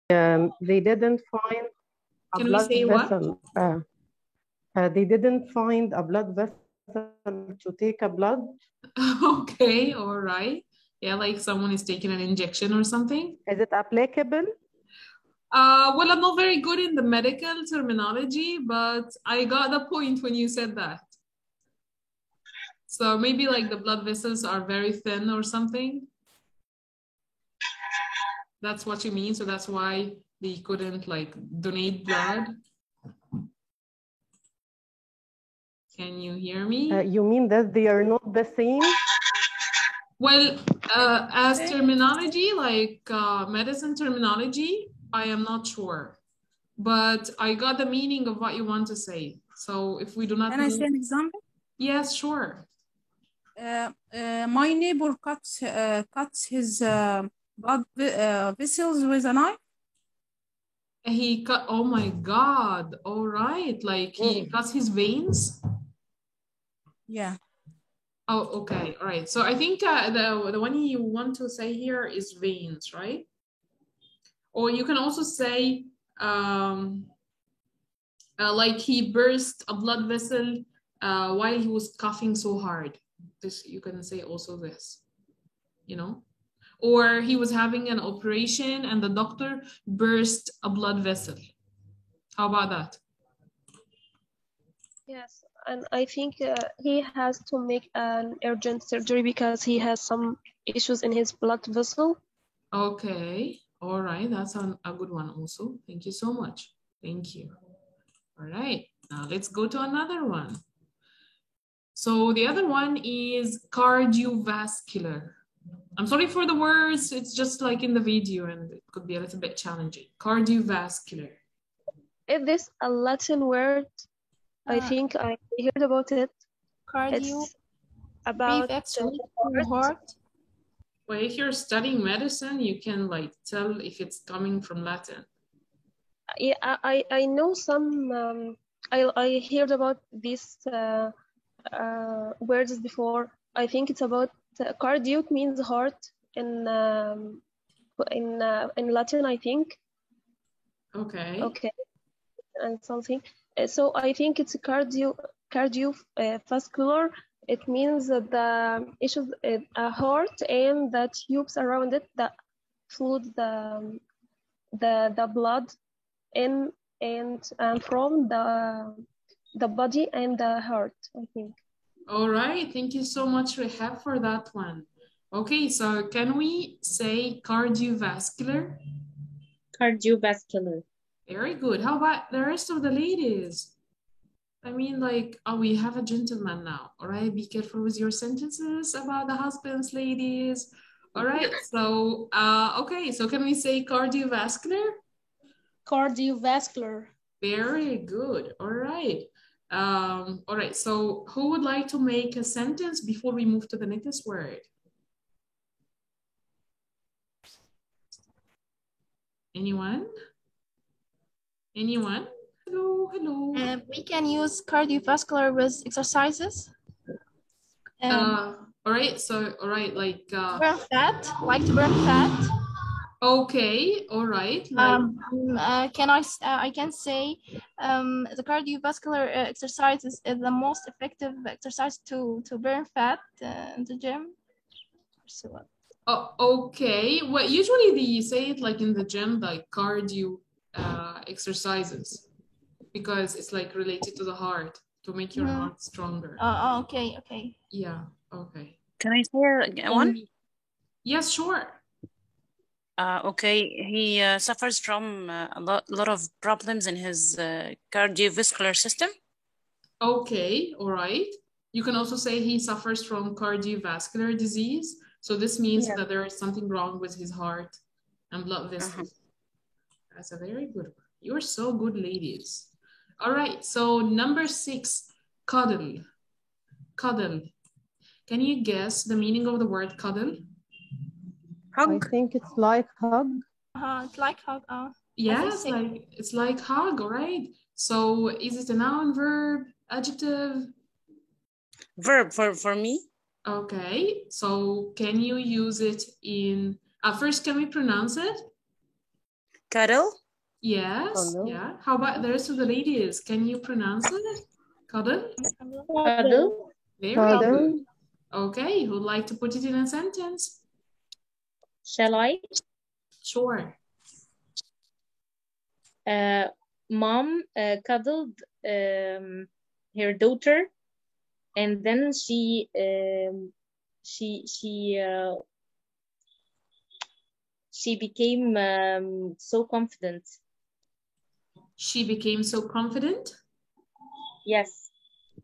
they didn't find a Can we blood say what? vessel. They didn't find a blood vessel to take a blood. Okay, all right. Yeah, like someone is taking an injection or something. Is it applicable? Well, I'm not very good in the medical terminology, but I got the point when you said that. So maybe like the blood vessels are very thin or something. That's what you mean. So that's why they couldn't like donate blood. Can you hear me? You mean that they are not the same? Well, as terminology, like medicine terminology, I am not sure. But I got the meaning of what you want to say. So if we do not Can I say an example? Yes, sure. My neighbor cuts his blood vessels with a knife. He cut, oh my God. All right. Like he cuts his veins. Yeah. Oh, okay. All right. So I think the one you want to say here is veins, right? Or you can also say like he burst a blood vessel while he was coughing so hard. This you can say also this, you know, or he was having an operation and the doctor burst a blood vessel. How about that? Yes, and I think he has to make an urgent surgery because he has some issues in his blood vessel. Okay. All right. That's a good one also. Thank you so much. Thank you. All right. Now let's go to another one. So the other one is cardiovascular. I'm sorry for the words. It's just like in the video and it could be a little bit challenging. Cardiovascular. Is this a Latin word? I think I heard about it. Cardio. It's about the heart. Well, if you're studying medicine, you can like tell if it's coming from Latin. Yeah, I know some. I heard about these words before. I think it's about cardio means heart in Latin, I think. Okay. Okay, and something. So I think it's cardiovascular. It means that the issues a heart and the tubes around it that flood the blood in and from the body and the heart, I think. All right. Thank you so much, Rehab, for that one. Okay, so can we say cardiovascular? Cardiovascular. Very good. How about the rest of the ladies? I mean, like, oh, we have a gentleman now. All right, be careful with your sentences about the husbands, ladies. All right, so, okay, so can we say cardiovascular? Cardiovascular. Very good. All right. All right, so who would like to make a sentence before we move to the next word? Anyone? Anyone? Hello, hello. We can use cardiovascular with exercises. All right, so, all right, like... burn fat, like to burn fat. Okay, all right. Like, I can say the cardiovascular exercise is the most effective exercise to burn fat in the gym. So, okay. Well, usually they say it like in the gym, like cardio exercises, because it's like related to the heart to make your heart stronger. Okay, okay. Yeah, okay. Can I say one? Yes, sure. Okay, he suffers from a lot of problems in his cardiovascular system. Okay, all right. You can also say he suffers from cardiovascular disease. So this means that there is something wrong with his heart and blood vessels. That's a very good one. You're so good, ladies. All right, so number 6, cuddle. Cuddle. Can you guess the meaning of the word cuddle? Hug. I think it's like hug. It's like hug. Yes, like it's like hug, right? So is it a noun, verb, adjective? Verb for me. Okay, so can you use it in, first, can we pronounce it? Cuddle. Yes, Cuddle. yeah. How about the rest of the ladies? Can you pronounce it? Cuddle? Cuddle. Very Cuddle. good. Okay, who'd like to put it in a sentence? Shall I? Sure. Mom cuddled her daughter, and then she became so confident. She became so confident? Yes.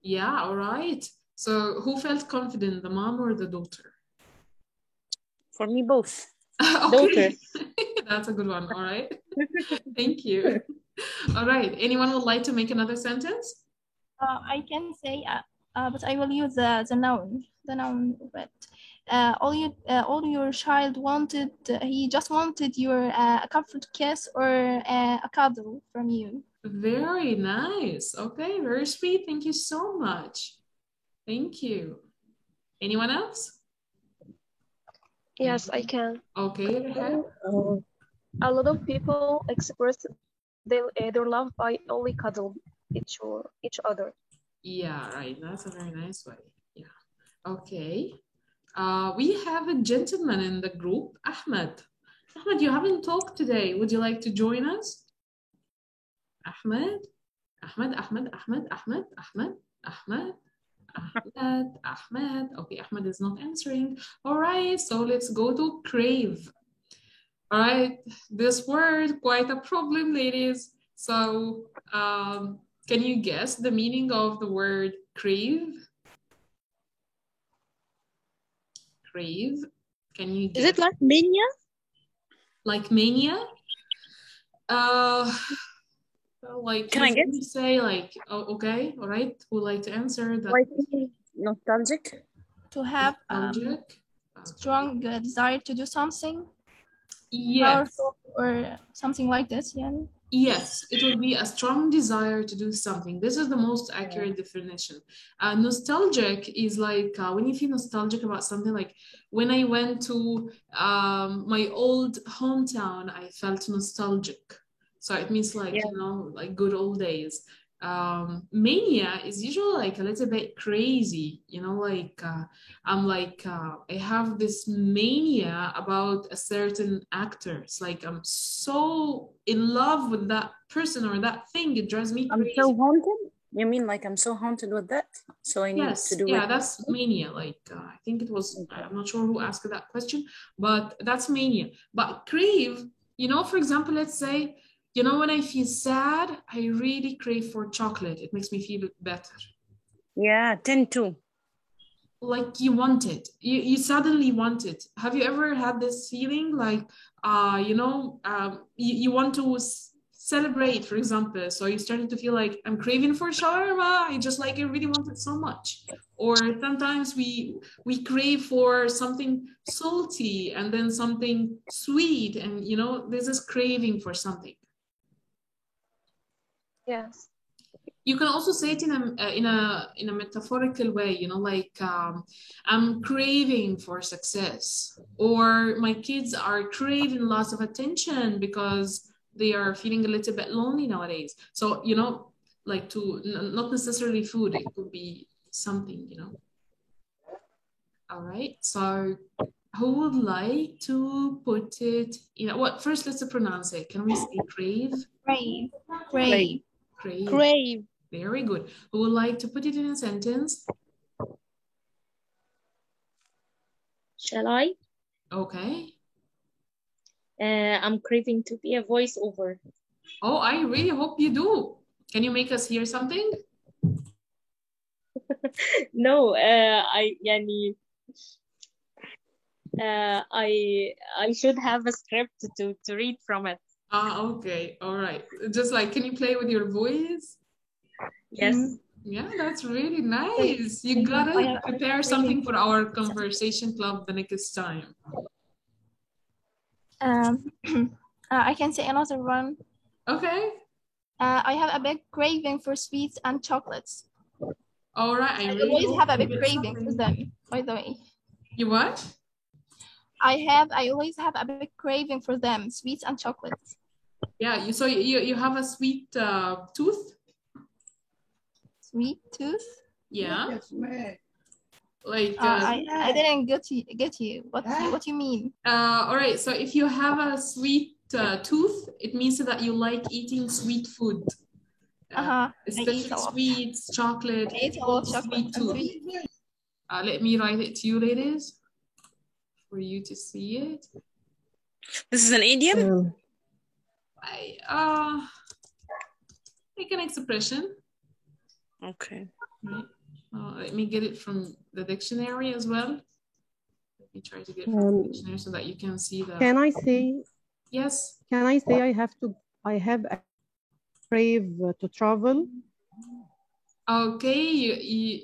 Yeah, all right. So who felt confident, the mom or the daughter? For me, both. Okay, that's a good one. All right. Thank you. All right. Anyone would like to make another sentence? I can say, but I will use the noun. The noun, but all your child wanted, he just wanted your a comfort kiss or a cuddle from you. Very nice. Okay, very sweet. Thank you so much. Thank you. Anyone else? Yes, I can. Okay, Rehan. A lot of people express their love by only cuddle each other. Yeah, right. That's a very nice way. Yeah. Okay. We have a gentleman in the group, Ahmed. Ahmed, you haven't talked today. Would you like to join us? Ahmed? Ahmed, Ahmed, Ahmed, Ahmed, Ahmed, Ahmed, Ahmed, Ahmed. Okay, Ahmed is not answering. All right, so let's go to crave. All right, this word, quite a problem, ladies. So can you guess the meaning of the word crave? Crave. Can you guess? Is it like mania? Like mania? Like, Can I you guess? say like, oh, okay, all right. Who would like to answer that? Like nostalgic. To have Nostalgic? strong desire to do something Yes. powerful or something like this, yeah. Yes, it will be a strong desire to do something. This is the most accurate definition. Nostalgic is like when you feel nostalgic about something, like when I went to my old hometown, I felt nostalgic. So it means like, Yeah. you know, like good old days. Mania is usually like a little bit crazy, you know, like I'm like I have this mania about a certain actor. It's like I'm so in love with that person or that thing, it drives me I'm crazy. so haunted. You mean like I'm so haunted with that? So I need Yes, to do yeah, it. that's mania. Like I think it was, I'm not sure who asked that question, but that's mania. But crave, you know, for example, let's say, you know, when I feel sad, I really crave for chocolate. It makes me feel better. Yeah, 10-2. Like you want it, you suddenly want it. Have you ever had this feeling like you know, you want to celebrate, for example, so you started to feel like I'm craving for shawarma, I really want it so much. Or sometimes we crave for something salty and then something sweet, and you know, there's this craving for something. Yes. You can also say it in a metaphorical way, you know, like I'm craving for success, or my kids are craving lots of attention because they are feeling a little bit lonely nowadays. So, you know, like to not necessarily food, it could be something, you know. All right, so who would like to put it, you know what, first let's pronounce it. Can we say crave? Crave. Crave. Crave. Crave. Very good. Who would like to put it in a sentence? Shall I? Okay. I'm craving to be a voiceover. Oh, I really hope you do. Can you make us hear something? No, I should have a script to read from it. Okay. All right. Just like, can you play with your voice? Yes. Yeah, that's really nice. You gotta prepare something for our conversation club the next time. I can say another one. Okay. I have a big craving for sweets and chocolates. All right. I always have a big craving for them, by the way. You what? I always have a big craving for them, sweets and chocolates. Yeah, so you have a sweet tooth? Sweet tooth? Yeah. Like I didn't get you. What you mean? all right, so if you have a sweet tooth, it means that you like eating sweet food. Especially sweets, chocolate. I eat a lot of chocolate. Sweet tooth. Let me write it to you, ladies, for you to see it. This is an idiom? Like an expression. Okay. Right. Let me get it from the dictionary as well. Let me try to get it from the dictionary so that you can see the. Can I say? Yes. Can I say I have a crave to travel? Okay,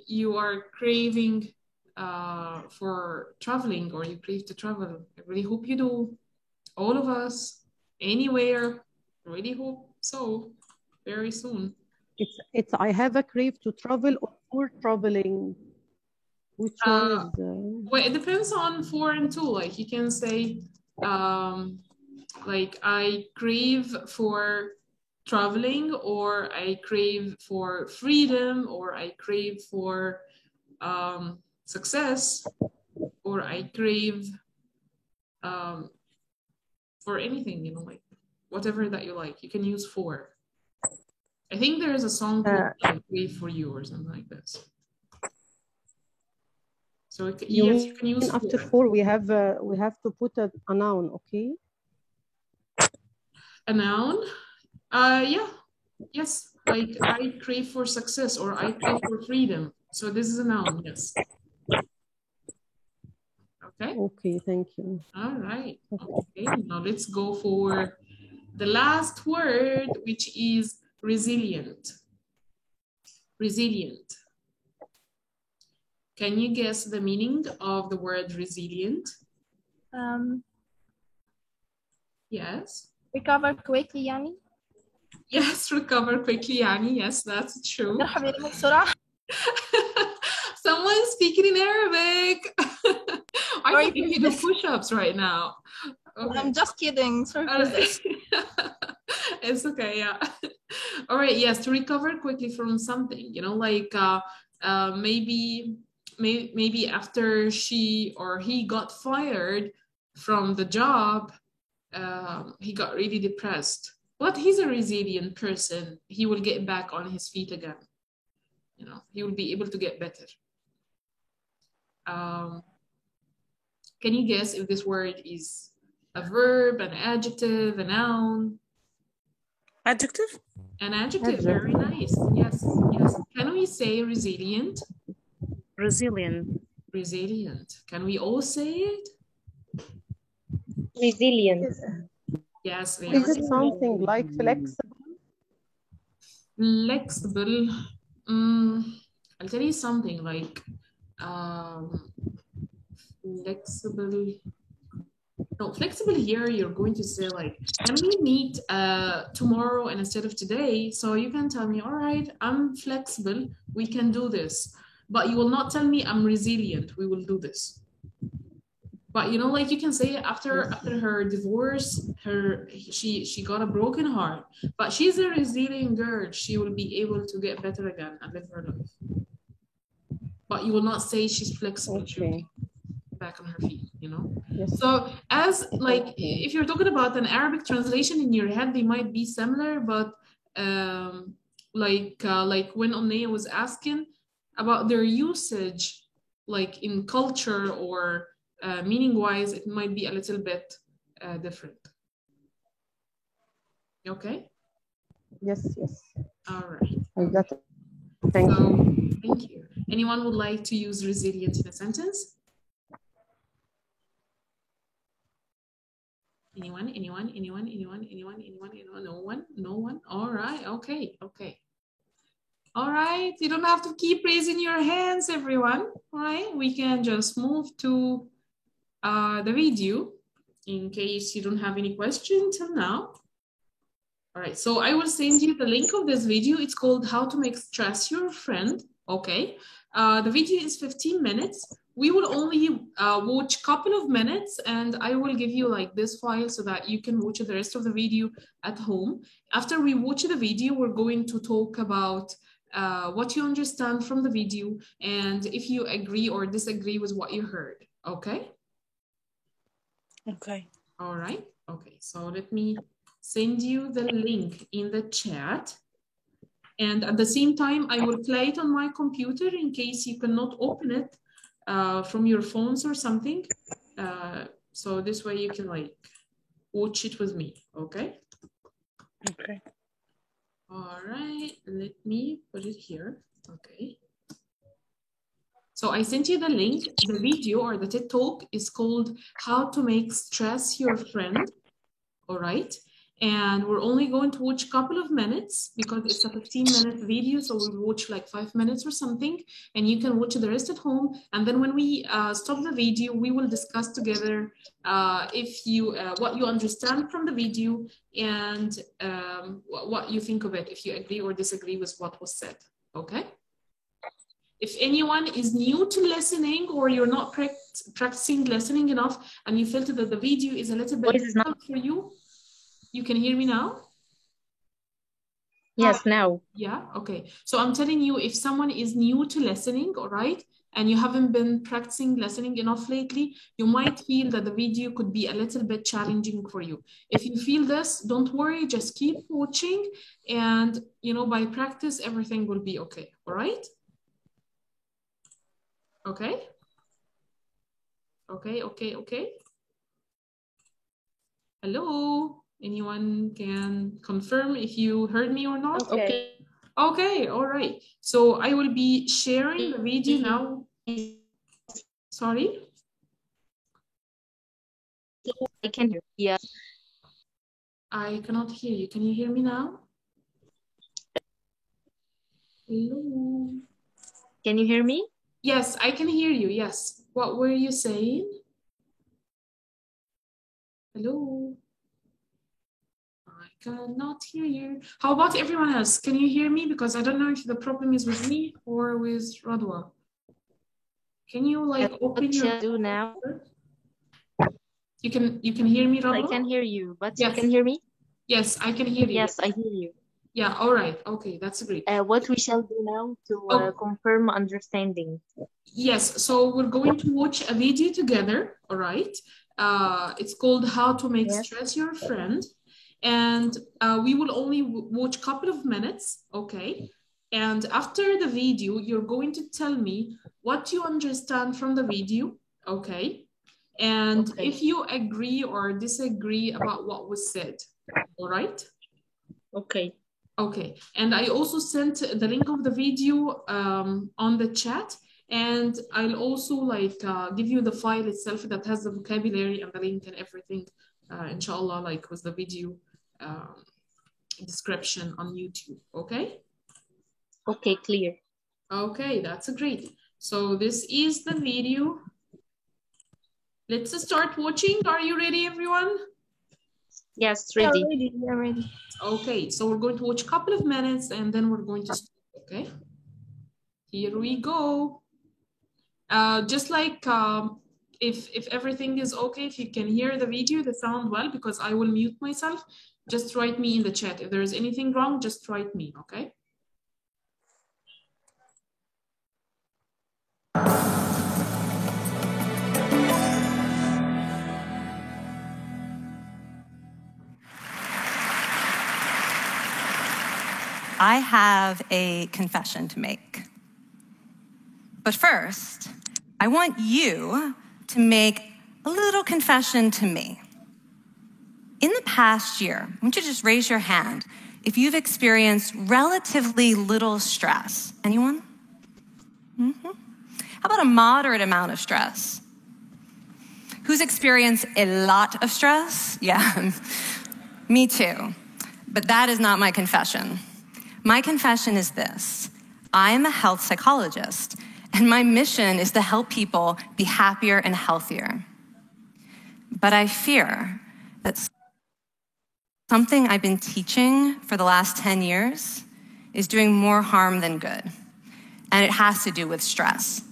you are craving for traveling, or you crave to travel. I really hope you do. All of us, anywhere. I really hope so. Very soon. It's I have a crave to travel or for traveling. Which one is? Well, it depends on foreign too. Like you can say, like I crave for traveling, or I crave for freedom, or I crave for success, or I crave for anything, you know, like whatever that you like, you can use for. I think there is a song called I Crave for You or something like this. So yes, you can use after for we have to put a noun, okay? A noun? Yeah. Yes, like I crave for success, or I crave for freedom. So this is a noun, yes. Okay. Okay, thank you. All right. Okay, now let's go for the last word, which is resilient. Resilient. Can you guess the meaning of the word resilient? Yes. Recover quickly, يعني. Yes, recover quickly, يعني. Yes, that's true. Someone speaking in Arabic. I think you do push-ups right now. Okay. I'm just kidding. Sorry for this. It's okay, yeah. All right, yes, to recover quickly from something, you know, like maybe after she or he got fired from the job, he got really depressed. But he's a resilient person. He will get back on his feet again. You know, he will be able to get better. Can you guess if this word is a verb, an adjective, a noun? Adjective? An adjective, very nice. Yes, yes. Can we say resilient? Resilient. Resilient. Can we all say it? Resilient. Yes. Is it something like flexible? Flexible. I'll tell you something like flexible. No, flexible here, you're going to say like, can we meet tomorrow and instead of today? So you can tell me, all right, I'm flexible, we can do this. But you will not tell me I'm resilient, we will do this. But you know, like you can say after her divorce, she got a broken heart, but she's a resilient girl. She will be able to get better again and live her life. But you will not say she's flexible. Okay. She'll be back on her feet, you know? Yes. So as like, if you're talking about an Arabic translation in your head, they might be similar, but like when Omnia was asking about their usage, like in culture or meaning-wise, it might be a little bit different. Okay? Yes, yes. All right. I got it. Thank you. Thank you. Anyone would like to use resilient in a sentence? Anyone? No one? All right, okay. All right, you don't have to keep raising your hands, everyone. All right, we can just move to the video in case you don't have any questions till now. All right, so I will send you the link of this video. It's called How to Make Stress Your Friend, okay? The video is 15 minutes. we will only watch a couple of minutes, and I will give you like this file so that you can watch the rest of the video at home. After we watch the video, we're going to talk about what you understand from the video and if you agree or disagree with what you heard, okay? Okay. All right, okay, so let me send you the link in the chat. And at the same time, I will play it on my computer in case you cannot open it from your phones or something. So this way you can like watch it with me, okay? Okay. All right, let me put it here, okay. So I sent you the link. The video or the TED Talk is called How to Make Stress Your Friend, all right? And we're only going to watch a couple of minutes because it's a 15-minute video, so we'll watch like 5 minutes or something, and you can watch the rest at home. And then when we stop the video, we will discuss together if you what you understand from the video and what you think of it, if you agree or disagree with what was said, okay? If anyone is new to listening or you're not practicing listening enough and you felt that the video is a little bit difficult for you, you can hear me now? Yes, now. Yeah, okay. So I'm telling you, if someone is new to listening, all right, and you haven't been practicing listening enough lately, you might feel that the video could be a little bit challenging for you. If you feel this, don't worry, just keep watching, and you know, by practice, everything will be okay, all right? Okay? Okay. Hello? Anyone can confirm if you heard me or not? Okay. Okay, all right. So I will be sharing the video now. Sorry? I can hear you. Yeah. I cannot hear you. Can you hear me now? Hello? Can you hear me? Yes, I can hear you. Yes. What were you saying? Hello? I cannot hear you. How about everyone else? Can you hear me? Because I don't know if the problem is with me or with Radwa. Can you like open your... What shall I do now? You can hear me, Radwa? I can hear you, but yes. You can hear me? Yes, I can hear you. Yes, I hear you. Yeah, all right. Okay, that's great. What we shall do now to confirm understanding? Yes, so we're going to watch a video together, all right? It's called How to Make Stress Your Friend. And we will only watch a couple of minutes, okay? And after the video, you're going to tell me what you understand from the video, okay? And if you agree or disagree about what was said, all right? Okay. Okay, and I also sent the link of the video on the chat, and I'll also like give you the file itself that has the vocabulary and the link and everything, inshallah, like with the video description on YouTube, okay? Okay, clear. Okay, that's great. So this is the video. Let's start watching. Are you ready, everyone? Yes, ready. We are ready. Okay, so we're going to watch a couple of minutes and then we're going to start, okay? Here we go. Just like if everything is okay, if you can hear the video, the sound well, because I will mute myself, just write me in the chat. If there is anything wrong, just write me, okay? I have a confession to make. But first, I want you to make a little confession to me. In the past year, I want you to just raise your hand if you've experienced relatively little stress. Anyone? How about a moderate amount of stress? Who's experienced a lot of stress? Yeah, me too. But that is not my confession. My confession is this: I am a health psychologist, and my mission is to help people be happier and healthier. But I fear that something I've been teaching for the last 10 years is doing more harm than good, and it has to do with stress.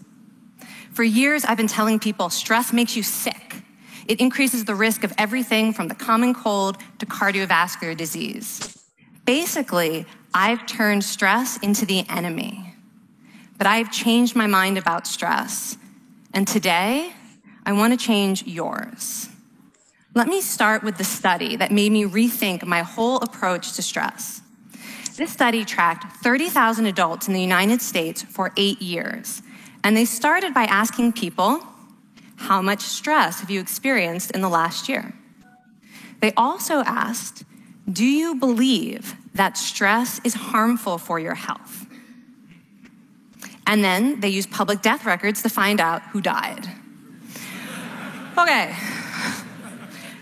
For years, I've been telling people stress makes you sick. It increases the risk of everything from the common cold to cardiovascular disease. Basically, I've turned stress into the enemy. But I've changed my mind about stress. And today, I want to change yours. Let me start with the study that made me rethink my whole approach to stress. This study tracked 30,000 adults in the United States for 8 years. And they started by asking people, how much stress have you experienced in the last year? They also asked, do you believe that stress is harmful for your health? And then they used public death records to find out who died. Okay,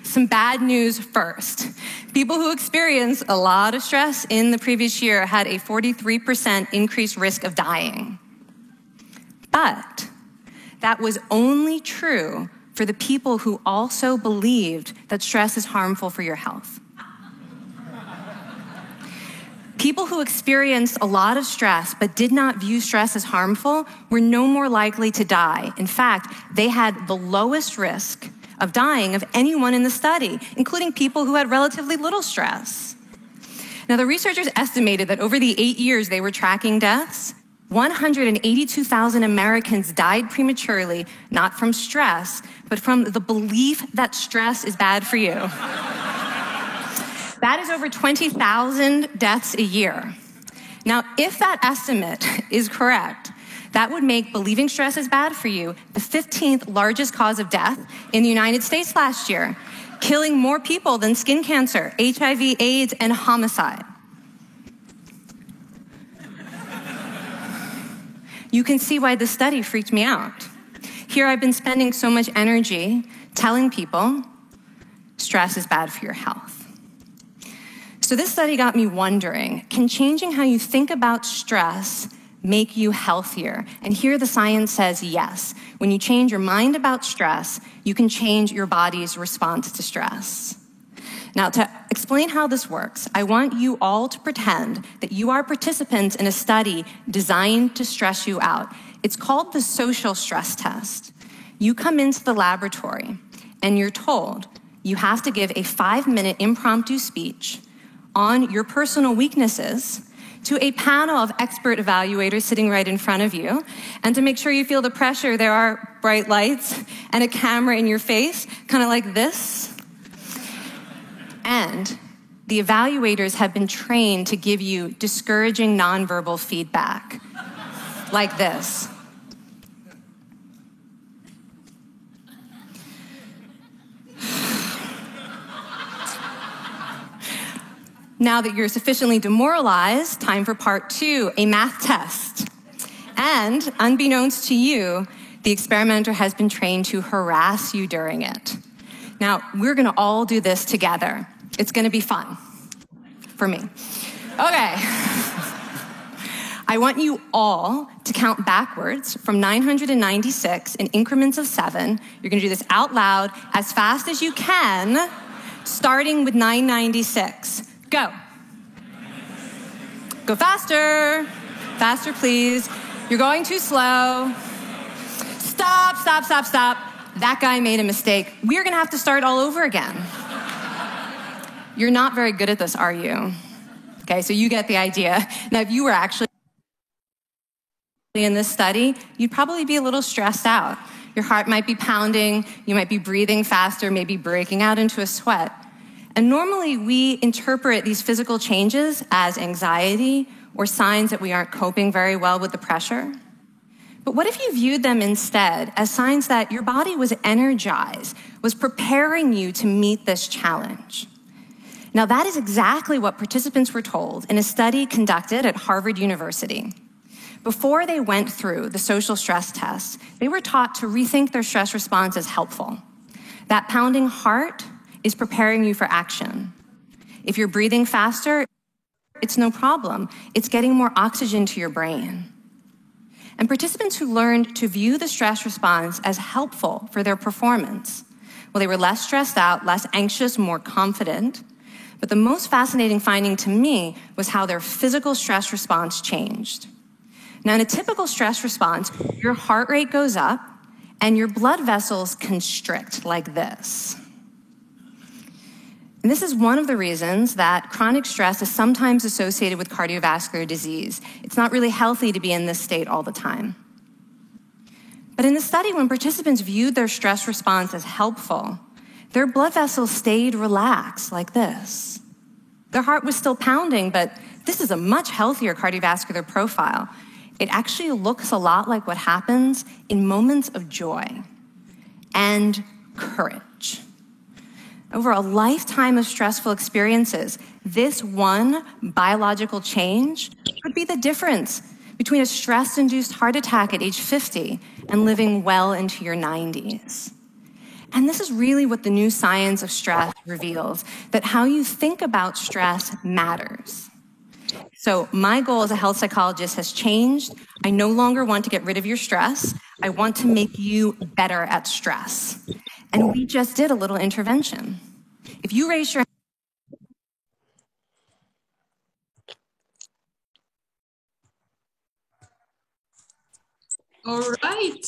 some bad news first. People who experienced a lot of stress in the previous year had a 43% increased risk of dying. But that was only true for the people who also believed that stress is harmful for your health. People who experienced a lot of stress but did not view stress as harmful were no more likely to die. In fact, they had the lowest risk of dying of anyone in the study, including people who had relatively little stress. Now, the researchers estimated that over the 8 years they were tracking deaths, 182,000 Americans died prematurely, not from stress, but from the belief that stress is bad for you. That is over 20,000 deaths a year. Now, if that estimate is correct, that would make believing stress is bad for you the 15th largest cause of death in the United States last year, killing more people than skin cancer, HIV, AIDS, and homicide. You can see why this study freaked me out. Here I've been spending so much energy telling people stress is bad for your health. So this study got me wondering, can changing how you think about stress make you healthier? And here the science says yes. When you change your mind about stress, you can change your body's response to stress. Now, to explain how this works, I want you all to pretend that you are participants in a study designed to stress you out. It's called the social stress test. You come into the laboratory and you're told you have to give a 5-minute impromptu speech on your personal weaknesses to a panel of expert evaluators sitting right in front of you. And to make sure you feel the pressure, there are bright lights and a camera in your face, kind of like this. And the evaluators have been trained to give you discouraging nonverbal feedback, like this. Now that you're sufficiently demoralized, time for part 2, a math test. And unbeknownst to you, the experimenter has been trained to harass you during it. Now, we're gonna all do this together. It's gonna be fun, for me. Okay. I want you all to count backwards from 996 in increments of 7. You're gonna do this out loud as fast as you can, starting with 996. Go. Go faster. Faster, please. You're going too slow. Stop, stop, stop, stop. That guy made a mistake. We're gonna have to start all over again. You're not very good at this, are you? Okay, so you get the idea. Now, if you were actually in this study, you'd probably be a little stressed out. Your heart might be pounding, you might be breathing faster, maybe breaking out into a sweat. And normally we interpret these physical changes as anxiety or signs that we aren't coping very well with the pressure. But what if you viewed them instead as signs that your body was energized, was preparing you to meet this challenge? Now, that is exactly what participants were told in a study conducted at Harvard University. Before they went through the social stress test, they were taught to rethink their stress response as helpful. That pounding heart is preparing you for action. If you're breathing faster, it's no problem. It's getting more oxygen to your brain. And participants who learned to view the stress response as helpful for their performance, well, they were less stressed out, less anxious, more confident. But the most fascinating finding to me was how their physical stress response changed. Now, in a typical stress response, your heart rate goes up, and your blood vessels constrict like this. And this is one of the reasons that chronic stress is sometimes associated with cardiovascular disease. It's not really healthy to be in this state all the time. But in the study, when participants viewed their stress response as helpful, their blood vessels stayed relaxed like this. Their heart was still pounding, but this is a much healthier cardiovascular profile. It actually looks a lot like what happens in moments of joy and courage. Over a lifetime of stressful experiences, this one biological change could be the difference between a stress-induced heart attack at age 50 and living well into your 90s. And this is really what the new science of stress reveals, that how you think about stress matters. So my goal as a health psychologist has changed. I no longer want to get rid of your stress. I want to make you better at stress. And we just did a little intervention. If you raise your All right.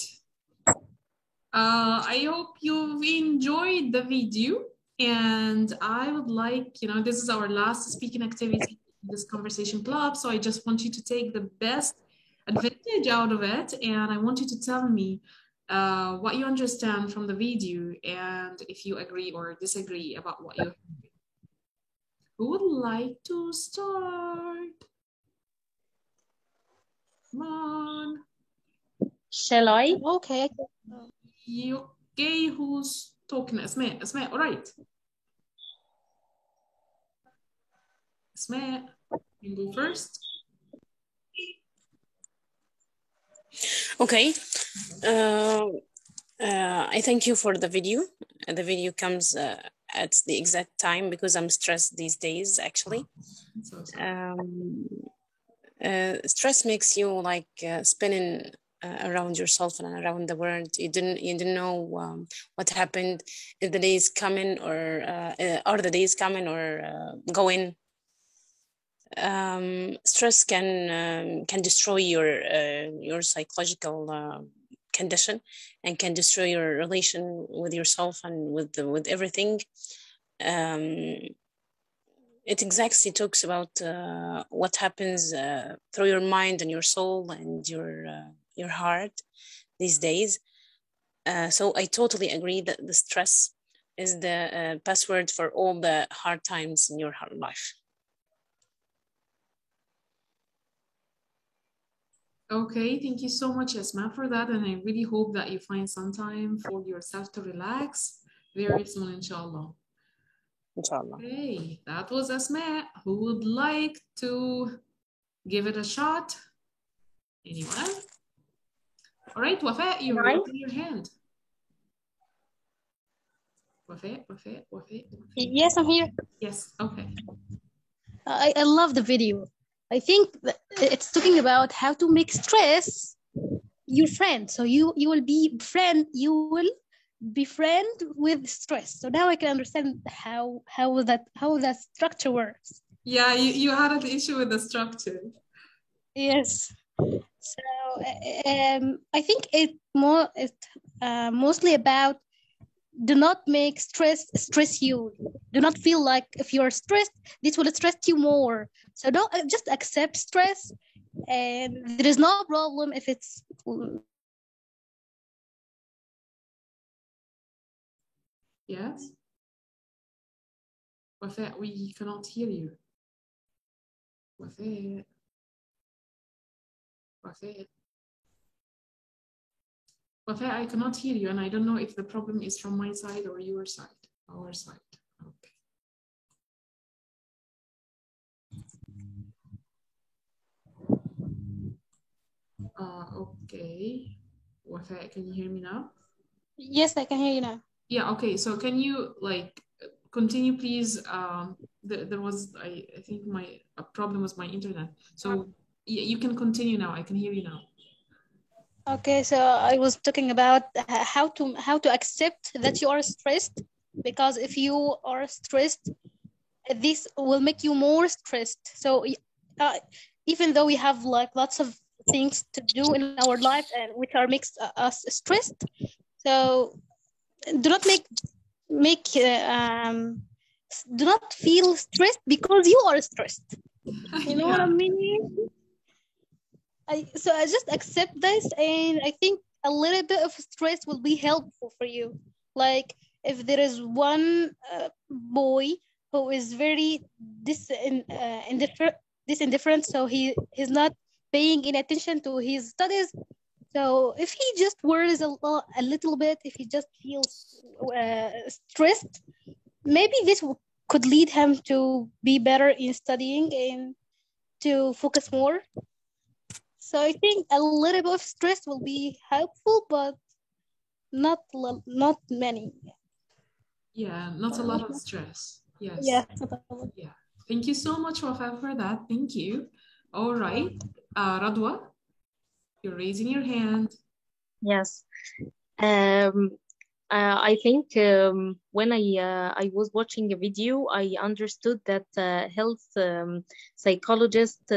I hope you've enjoyed the video, and I would like, this is our last speaking activity in this conversation club, so I just want you to take the best advantage out of it, and I want you to tell me what you understand from the video and if you agree or disagree about what you heard. Who would like to start? Come on. Shall I? Okay. You okay? Who's talking? Asma, all right. Asma, you go first. Okay. I thank you for the video. The video comes at the exact time because I'm stressed these days, actually. Stress makes you like spinning around yourself and around the world. You didn't know what happened. If the day is coming or are the days coming or going. Stress can destroy your psychological condition and can destroy your relation with yourself and with everything. It exactly talks about what happens through your mind and your soul and your heart these days. So I totally agree that the stress is the password for all the hard times in your life. Okay, thank you so much, Asma, for that. And I really hope that you find some time for yourself to relax very soon, inshallah. Inshallah. Okay, that was Asma. Who would like to give it a shot? Anyone? All right, Wafa, you're raising your hand. Wafa. Yes, I'm here. Yes, okay. I love the video. I think that it's talking about how to make stress your friend. So you will be friend with stress. So now I can understand how that structure works. Yeah, you had an issue with the structure. Yes. So I think it's mostly about do not make stress you. Do not feel like if you're stressed, this will stress you more. So don't just accept stress, and there is no problem if it's. Yes. Wafa, we cannot hear you. Wafa. Wafa, I cannot hear you, and I don't know if the problem is from my side or your side. Our side. Okay. Okay. Wafa, can you hear me now? Yes, I can hear you now. Yeah, okay. So can you continue, please? There was, I think a problem with my internet. So you can continue now. I can hear you now. Okay, so I was talking about how to accept that you are stressed, because if you are stressed, this will make you more stressed. So even though we have like lots of things to do in our life and which are makes us stressed, So do not do not feel stressed because you are stressed. You know what I mean? So I just accept this, and I think a little bit of stress will be helpful for you. Like if there is one boy who is very indifferent, so he's not paying any attention to his studies. So if he just worries a little bit, if he just feels stressed, maybe this could lead him to be better in studying and to focus more. So I think a little bit of stress will be helpful, but not many. Yeah, not a lot of stress. Yes. Yeah. Yeah. Thank you so much, Wafa, for that. Thank you. All right. Radwa, you're raising your hand. Yes. I think when I was watching a video, I understood that health psychologists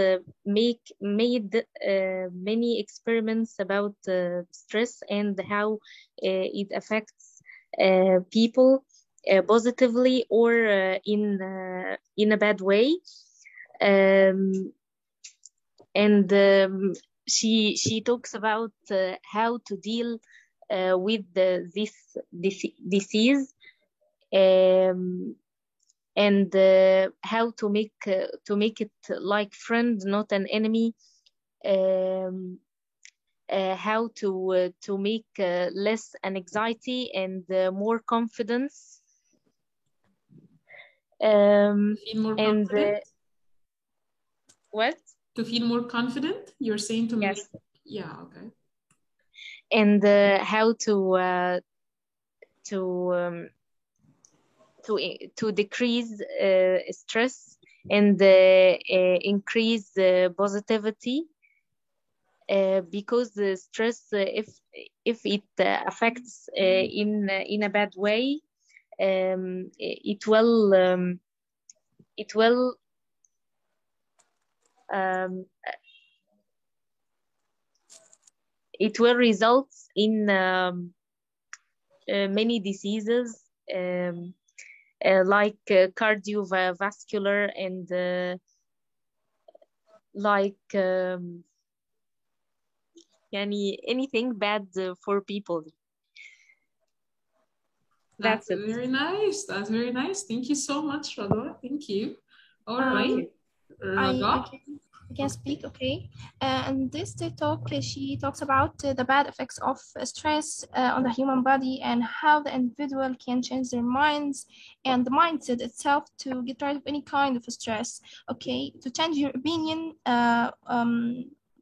made many experiments about stress and how it affects people positively or in a bad way. She talks about how to deal with this disease and how to make it like friend, not an enemy. How to make less anxiety and more confidence. Feel more confident? What? To feel more confident? You're saying to yes. make... Yeah, okay. And how to decrease stress and increase positivity, because the stress, if it affects in a bad way, it will result in many diseases, like cardiovascular and like anything bad for people. That's it. Very nice. That's very nice. Thank you so much, Radwa. Thank you. All right. I can speak, okay. In this talk, she talks about the bad effects of stress on the human body and how the individual can change their minds and the mindset itself to get rid of any kind of stress, okay, to change your opinion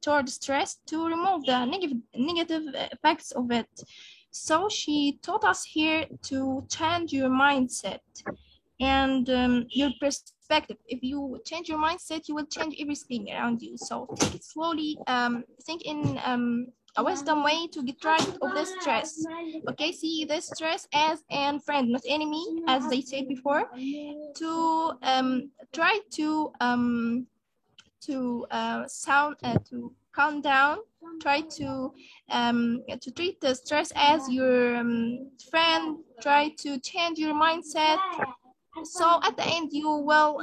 toward stress, to remove the negative effects of it. So she taught us here to change your mindset and your perspective. If you change your mindset, you will change everything around you. So take it slowly, think in a wisdom way to get rid of this stress. Okay, see this stress as a friend, not enemy, as they said before. To try to calm down. Try to treat the stress as your friend. Try to change your mindset. So at the end, you will,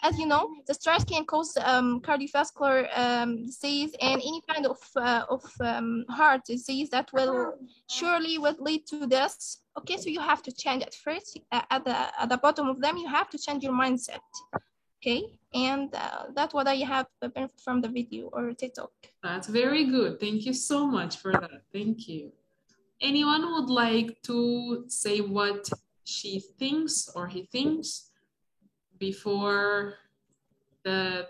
as you know, the stress can cause cardiovascular disease and any kind of heart disease that will surely lead to this. Okay, so you have to change at first. At the bottom of them, you have to change your mindset. Okay, and that's what I have benefit from the video or TikTok. That's very good. Thank you so much for that. Thank you. Anyone would like to say what she thinks or he thinks before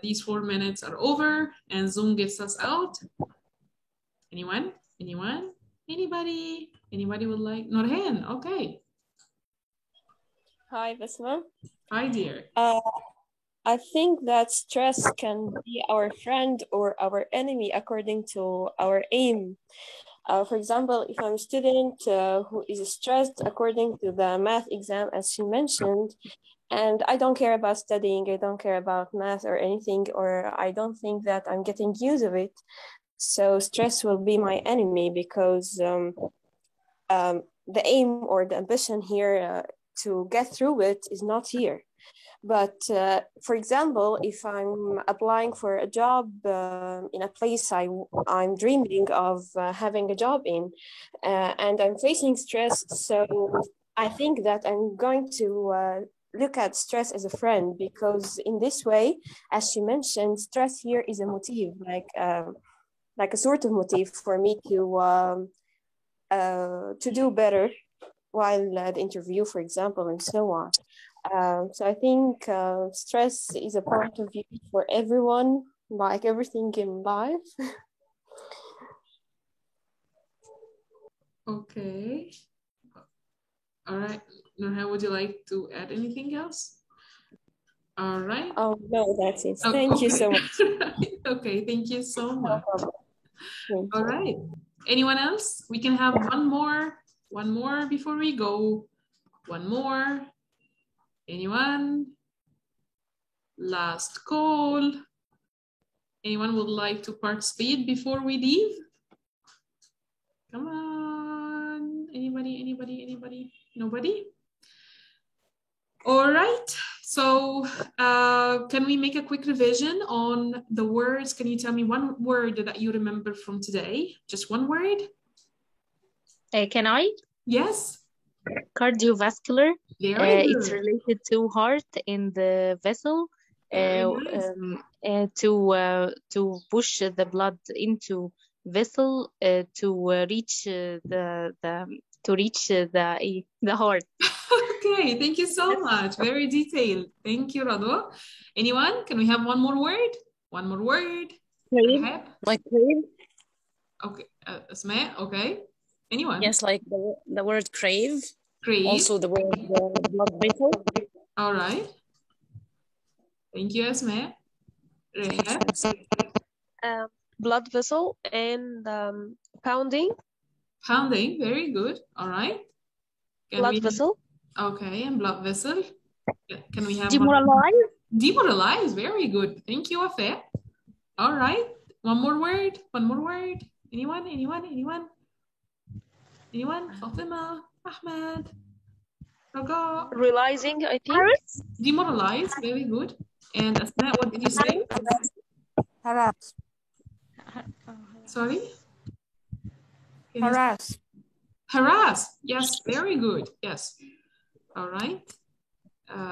these 4 minutes are over and Zoom gets us out? Anyone? Anyone? Anybody? Anybody would like? Nurhan, okay. Hi, Basma. Hi, dear. I think that stress can be our friend or our enemy according to our aim. For example, if I'm a student who is stressed according to the math exam, as she mentioned, and I don't care about studying, I don't care about math or anything, or I don't think that I'm getting use of it. So stress will be my enemy because the aim or the ambition here to get through it is not here. But for example, if I'm applying for a job in a place I'm dreaming of having a job in, and I'm facing stress, so I think that I'm going to look at stress as a friend, because in this way, as she mentioned, stress here is a motive, like a sort of motive for me to do better while the interview, for example, and so on. So I think stress is a part of you for everyone, like everything in life. Okay. All right. Nurhan, would you like to add anything else? All right. Oh, no, that's it. Thank you so much. Okay, thank you so much. All right. Anyone else? We can have one more before we go. One more. Anyone? Last call. Anyone would like to participate before we leave? Come on. Anybody? Nobody? All right. So can we make a quick revision on the words? Can you tell me one word that you remember from today? Just one word? Can I? Yes. Cardiovascular. Very good. It's related to heart in the vessel. Nice. To push the blood into vessel to reach the heart. Okay, thank you so much. Very detailed. Thank you, Rado. Anyone? Can we have one more word? One more word. Crave. Like crave. Okay, Asma. Okay. Anyone? Yes, like the word crave. Crave. Also the word blood vessel. All right. Thank you, Asma. Blood vessel and pounding. Pounding, very good. All right. Blood vessel. Okay, and blood vessel. Can we have demoralize? Demoralize, very good. Thank you, Afe. All right. One more word. Anyone? Fatima, Ahmed, Raga. Realizing, I think. Demoralize, very good. And Asma, what did you say? Harass. Sorry? Harass. Harass. Yes, very good. Yes. All right.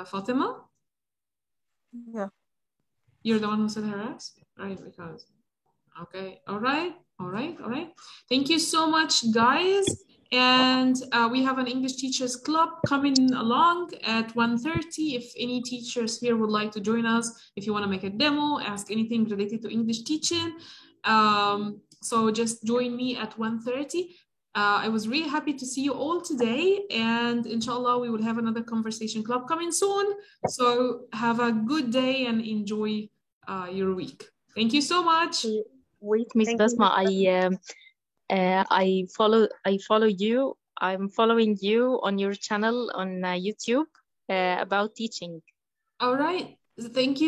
Fatima? Yeah. You're the one who said harass? Right, because. Okay. All right. Thank you so much, guys. And we have an English Teachers Club coming along at 1:30. If any teachers here would like to join us, if you want to make a demo, ask anything related to English teaching, so just join me at 1:30. I was really happy to see you all today, and inshallah we will have another conversation club coming soon. So have a good day and enjoy your week. Thank you so much. Wait, Miss Basma, I follow you. I'm following you on your channel on YouTube about teaching. All right. Thank you.